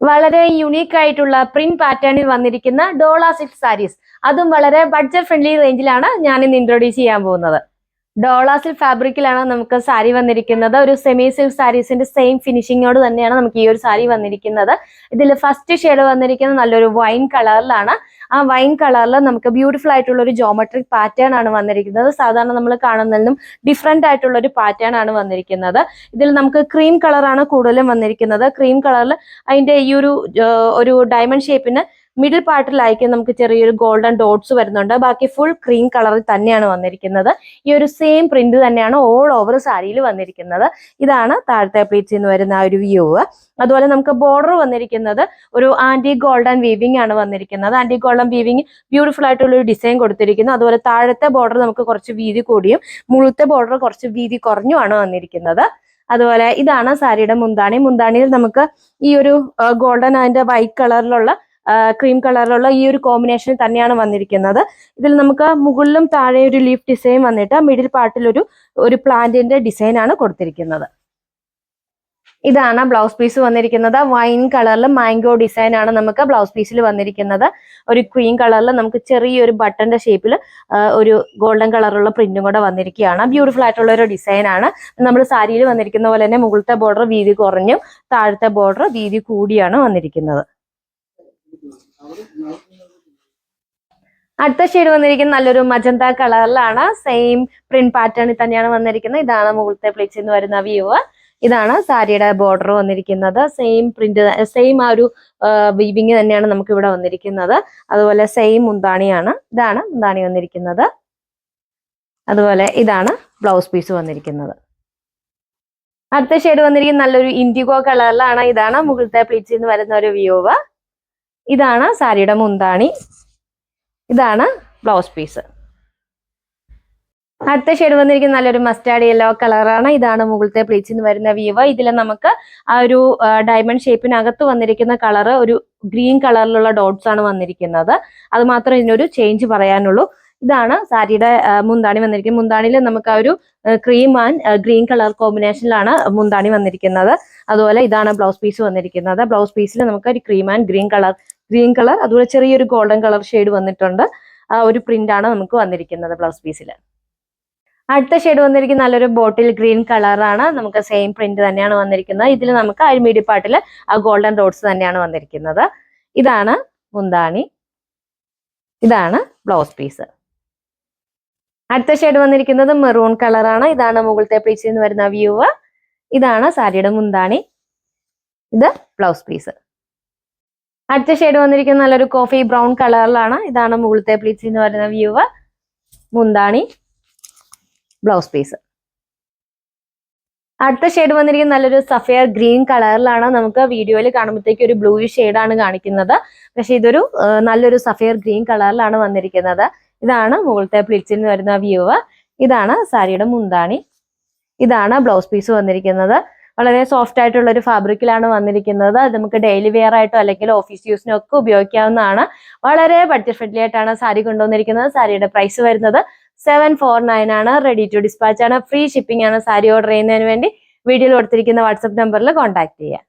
വളരെ യുണീക്ക് ആയിട്ടുള്ള പ്രിന്റ് പാറ്റേണിൽ വന്നിരിക്കുന്ന ഡോള സിൽക്ക് സാരീസ്, അതും വളരെ ബഡ്ജറ്റ് ഫ്രണ്ട്ലി റേഞ്ചിലാണ് ഞാൻ ഇന്ന് ഇൻട്രൊഡ്യൂസ് ചെയ്യാൻ പോകുന്നത്. ഡോള സിൽക്ക് ഫാബ്രിക്കിലാണ് നമുക്ക് സാരി വന്നിരിക്കുന്നത്. ഒരു സെമി സിൽക്ക് സാരീസിന്റെ സെയിം ഫിനിഷിങ്ങോട് തന്നെയാണ് നമുക്ക് ഈ ഒരു സാരി വന്നിരിക്കുന്നത്. ഇതിൽ ഫസ്റ്റ് ഷെയ്ഡ് വന്നിരിക്കുന്നത് നല്ലൊരു വൈൻ കളറിലാണ്. ആ വൈൻ കളറിൽ നമുക്ക് ബ്യൂട്ടിഫുൾ ആയിട്ടുള്ള ഒരു ജോമെട്രിക് പാറ്റേൺ ആണ് വന്നിരിക്കുന്നത്. സാധാരണ നമ്മൾ കാണുന്നതിനും ഡിഫറെന്റ് ആയിട്ടുള്ള ഒരു പാറ്റേൺ ആണ് വന്നിരിക്കുന്നത്. ഇതിൽ നമുക്ക് ക്രീം കളറാണ് കൂടുതലും വന്നിരിക്കുന്നത്. ക്രീം കളറിൽ അതിന്റെ ഈ ഒരു ഡയമണ്ട് ഷേപ്പിന് മിഡിൽ പാർട്ടിലായിരിക്കും നമുക്ക് ചെറിയൊരു ഗോൾഡൻ ഡോട്ട്സ് വരുന്നുണ്ട്. ബാക്കി ഫുൾ ക്രീം കളറിൽ തന്നെയാണ് വന്നിരിക്കുന്നത്. ഈ ഒരു സെയിം പ്രിന്റ് തന്നെയാണ് ഓൾ ഓവർ സാരിയിൽ വന്നിരിക്കുന്നത്. ഇതാണ് താഴത്തെ പ്ലീറ്റ്സിൽ നിന്ന് വരുന്ന ആ ഒരു വ്യൂ. അതുപോലെ നമുക്ക് ബോർഡർ വന്നിരിക്കുന്നത് ഒരു ആന്റി ഗോൾഡൻ വീവിംഗ് ആണ് വന്നിരിക്കുന്നത്. ആന്റി ഗോൾഡൻ വീവിംഗ് ബ്യൂട്ടിഫുൾ ആയിട്ടുള്ള ഒരു ഡിസൈൻ കൊടുത്തിരിക്കുന്നു. അതുപോലെ താഴത്തെ ബോർഡർ നമുക്ക് കുറച്ച് വീതി കൂടിയും മുകളിലത്തെ ബോർഡർ കുറച്ച് വീതി കുറഞ്ഞുമാണ് വന്നിരിക്കുന്നത്. അതുപോലെ ഇതാണ് സാരിയുടെ മുന്താണി. മുന്താണിയിൽ നമുക്ക് ഈ ഒരു ഗോൾഡൻ അതിന്റെ വൈറ്റ് കളറിലുള്ള ക്രീം കളറിലുള്ള ഈ ഒരു കോമ്പിനേഷനിൽ തന്നെയാണ് വന്നിരിക്കുന്നത്. ഇതിൽ നമുക്ക് മുകളിലും താഴെ ഒരു ലീഫ് ഡിസൈൻ വന്നിട്ട് മിഡിൽ പാർട്ടിൽ ഒരു പ്ലാന്റിന്റെ ഡിസൈൻ ആണ് കൊടുത്തിരിക്കുന്നത്. ഇതാണ് ബ്ലൗസ് പീസ് വന്നിരിക്കുന്നത്. വൈൻ കളറിൽ മാംഗോ ഡിസൈൻ ആണ് നമുക്ക് ബ്ലൗസ് പീസിൽ വന്നിരിക്കുന്നത്. ഒരു ക്രീം കളറിൽ നമുക്ക് ചെറിയൊരു ബട്ടന്റെ ഷേപ്പിൽ ഒരു ഗോൾഡൻ കളറുള്ള പ്രിന്റും കൂടെ വന്നിരിക്കുകയാണ്. ബ്യൂട്ടിഫുൾ ആയിട്ടുള്ള ഒരു ഡിസൈൻ ആണ്. നമ്മൾ സാരിയിൽ വന്നിരിക്കുന്ന പോലെ തന്നെ മുകളിലത്തെ ബോർഡർ വീതി കുറഞ്ഞും താഴത്തെ ബോർഡർ വീതി കൂടിയാണ് വന്നിരിക്കുന്നത്. അടുത്ത ഷെയ്ഡ് വന്നിരിക്കുന്നത് നല്ലൊരു മജന്ത കളറിലാണ്. സെയിം പ്രിന്റ് പാറ്റേണിൽ തന്നെയാണ് വന്നിരിക്കുന്നത്. ഇതാണ് മുകളിലത്തെ പ്ലേറ്റ്സിൽ നിന്ന് വരുന്ന വ്യൂ. ഇതാണ് സാരിയുടെ ബോർഡർ വന്നിരിക്കുന്നത്. സെയിം പ്രിന്റ്, സെയിം ആ ഒരു വീവിങ് തന്നെയാണ് നമുക്ക് ഇവിടെ വന്നിരിക്കുന്നത്. അതുപോലെ സെയിം മുന്താണിയാണ്. ഇതാണ് മുന്താണി വന്നിരിക്കുന്നത്. അതുപോലെ ഇതാണ് ബ്ലൗസ് പീസ് വന്നിരിക്കുന്നത്. അടുത്ത ഷെയ്ഡ് വന്നിരിക്കുന്നത് നല്ലൊരു ഇൻഡിഗോ കളറിലാണ്. ഇതാണ് മുകളിലത്തെ പ്ലേറ്റ്സിൽ നിന്ന് വരുന്ന ഒരു വ്യൂ. ഇതാണ് സാരിയുടെ മുന്താണി. ഇതാണ് ബ്ലൗസ് പീസ്. അടുത്ത ഷെയ്ഡ് വന്നിരിക്കുന്ന നല്ലൊരു മസ്റ്റാർഡ് യെല്ലോ കളറാണ്. ഇതാണ് മുകളിലത്തെ പ്ലേറ്റ്സിൽ നിന്ന് വരുന്ന വ്യൂ. ഇതിൽ നമുക്ക് ആ ഒരു ഡയമണ്ട് ഷേപ്പിനകത്ത് വന്നിരിക്കുന്ന കളറ് ഒരു ഗ്രീൻ കളറിലുള്ള ഡോട്ട്സ് ആണ് വന്നിരിക്കുന്നത്. അത് മാത്രമേ ഇതിനൊരു ചേഞ്ച് പറയാനുള്ളൂ. ഇതാണ് സാരിയുടെ മുന്താണി വന്നിരിക്കുന്നത്. മുന്താണിയിൽ നമുക്ക് ആ ഒരു ക്രീം ആൻഡ് ഗ്രീൻ കളർ കോമ്പിനേഷനിലാണ് മുന്താണി വന്നിരിക്കുന്നത്. അതുപോലെ ഇതാണ് ബ്ലൗസ് പീസ് വന്നിരിക്കുന്നത്. ബ്ലൗസ് പീസിൽ നമുക്ക് ഒരു ക്രീം ആൻഡ് ഗ്രീൻ കളർ അതുപോലെ ചെറിയൊരു ഗോൾഡൻ കളർ ഷെയ്ഡ് വന്നിട്ടുണ്ട്. ആ ഒരു പ്രിന്റ് ആണ് നമുക്ക് വന്നിരിക്കുന്നത് ബ്ലൗസ് പീസിൽ. അടുത്ത ഷെയ്ഡ് വന്നിരിക്കുന്നത് നല്ലൊരു ബോട്ടിൽ ഗ്രീൻ കളറാണ്. നമുക്ക് സെയിം പ്രിന്റ് തന്നെയാണ് വന്നിരിക്കുന്നത്. ഇതിൽ നമുക്ക് ആ മീഡിയം പാർട്ടിൽ ആ ഗോൾഡൻ ഡോട്ട്സ് തന്നെയാണ് വന്നിരിക്കുന്നത്. ഇതാണ് മുന്താണി. ഇതാണ് ബ്ലൗസ് പീസ്. അടുത്ത ഷെയ്ഡ് വന്നിരിക്കുന്നത് മെറൂൺ കളറാണ്. ഇതാണ് മുകളിലത്തെ പ്ലേറ്റ്സിൽ നിന്ന് വരുന്ന വ്യൂ. ഇതാണ് സാരിയുടെ മുന്താണി. ഇത് ബ്ലൗസ് പീസ്. അടുത്ത ഷെയ്ഡ് വന്നിരിക്കുന്നത് നല്ലൊരു കോഫി ബ്രൗൺ കളറിലാണ്. ഇതാണ് മുകളിലത്തെ പ്ലേറ്റ്സിൽ നിന്ന് വരുന്ന വ്യൂ. മുന്താണി, ബ്ലൗസ് പീസ്. അടുത്ത ഷെയ്ഡ് വന്നിരിക്കുന്നത് നല്ലൊരു സഫയർ ഗ്രീൻ കളറിലാണ്. നമുക്ക് വീഡിയോയിൽ കാണുമ്പോഴത്തേക്ക് ഒരു ബ്ലൂ ഷെയ്ഡാണ് കാണിക്കുന്നത്. പക്ഷെ ഇതൊരു നല്ലൊരു സഫയർ ഗ്രീൻ കളറിലാണ് വന്നിരിക്കുന്നത്. ഇതാണ് മുകളിലത്തെ പ്ലേറ്റ്സിൽ നിന്ന് വരുന്ന വ്യൂ. ഇതാണ് സാരിയുടെ മുന്താണി. ഇതാണ് ബ്ലൗസ് പീസ് വന്നിരിക്കുന്നത്. വളരെ സോഫ്റ്റ് ആയിട്ടുള്ള ഒരു ഫാബ്രിക്കിലാണ് വന്നിരിക്കുന്നത്. നമുക്ക് ഡെയിലി വെയർ ആയിട്ടോ അല്ലെങ്കിൽ ഓഫീസ് യൂസിനോ ഒക്കെ ഉപയോഗിക്കാവുന്നതാണ്. വളരെ ബഡ്ജറ്റ് ഫ്രണ്ട്ലി ആയിട്ടാണ് സാരി കൊണ്ടുവന്നിരിക്കുന്നത്. സാരിയുടെ പ്രൈസ് വരുന്നത് 749 ആണ്. റെഡി ടു ഡിസ്പാച്ച് ആണ്. ഫ്രീ ഷിപ്പിംഗ് ആണ്. സാരി ഓർഡർ ചെയ്യുന്നതിന് വേണ്ടി വീഡിയോയിൽ കൊടുത്തിരിക്കുന്ന വാട്സ്ആപ്പ് നമ്പറിൽ കോൺടാക്ട് ചെയ്യുക.